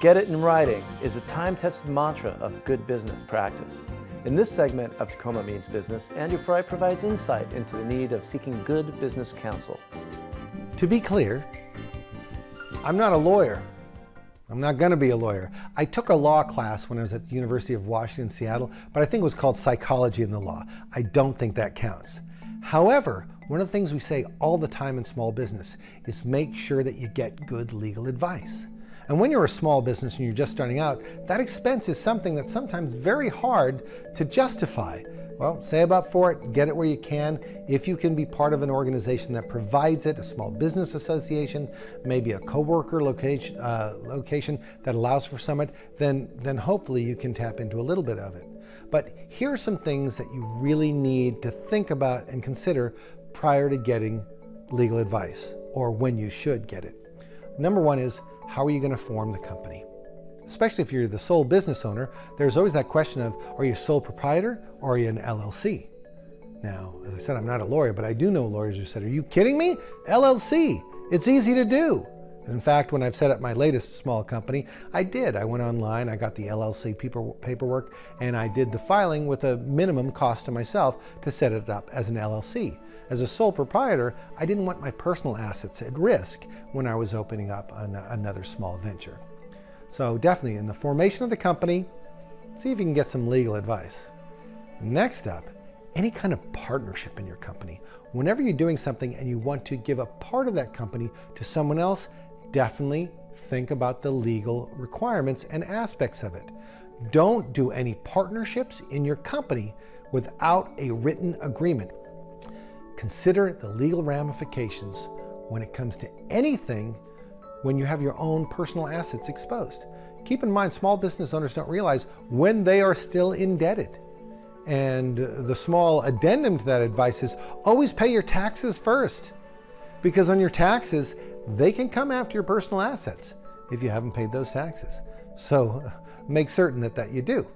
Get it in writing is a time-tested mantra of good business practice. In this segment of Tacoma Means Business, Andrew Fry provides insight into the need of seeking good business counsel. To be clear, I'm not a lawyer. I'm not going to be a lawyer. I took a law class when I was at the University of Washington, Seattle, but I think it was called Psychology in the Law. I don't think that counts. However, one of the things we say all the time in small business is make sure that you get good legal advice. And when you're a small business and you're just starting out, that expense is something that's sometimes very hard to justify. Well, save up for it, get it where you can. If you can be part of an organization that provides it, a small business association, maybe a co-worker location that allows for summit, then hopefully you can tap into a little bit of it. But here are some things that you really need to think about and consider prior to getting legal advice, or when you should get it. Number one is, how are you going to form the company? Especially if you're the sole business owner, there's always that question of, are you a sole proprietor or are you an LLC? Now, as I said, I'm not a lawyer, but I do know lawyers who said, are you kidding me? LLC, it's easy to do. In fact, when I've set up my latest small company, I did. I went online, I got the LLC paperwork, and I did the filing with a minimum cost to myself to set it up as an LLC. As a sole proprietor, I didn't want my personal assets at risk when I was opening up another small venture. So definitely in the formation of the company, see if you can get some legal advice. Next up, any kind of partnership in your company. Whenever you're doing something and you want to give a part of that company to someone else, definitely think about the legal requirements and aspects of it. Don't do any partnerships in your company without a written agreement. Consider the legal ramifications when it comes to anything when you have your own personal assets exposed. Keep in mind, small business owners don't realize when they are still indebted. And the small addendum to that advice is always pay your taxes first. Because on your taxes, they can come after your personal assets if you haven't paid those taxes. So make certain that you do.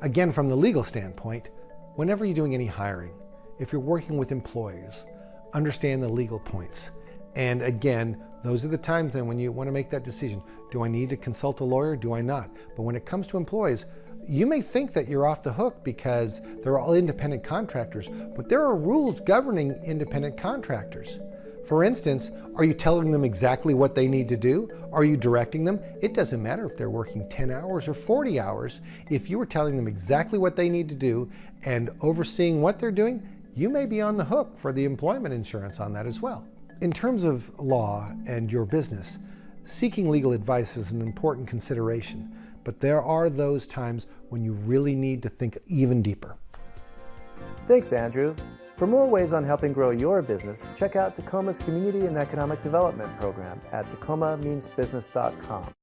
Again, from the legal standpoint, whenever you're doing any hiring, if you're working with employers, understand the legal points. And again, those are the times then when you want to make that decision. Do I need to consult a lawyer? Do I not? But when it comes to employees, you may think that you're off the hook because they're all independent contractors, but there are rules governing independent contractors. For instance, are you telling them exactly what they need to do? Are you directing them? It doesn't matter if they're working 10 hours or 40 hours. If you are telling them exactly what they need to do and overseeing what they're doing, you may be on the hook for the employment insurance on that as well. In terms of law and your business, seeking legal advice is an important consideration, but there are those times when you really need to think even deeper. Thanks, Andrew. For more ways on helping grow your business, check out Tacoma's Community and Economic Development Program at tacomameansbusiness.com.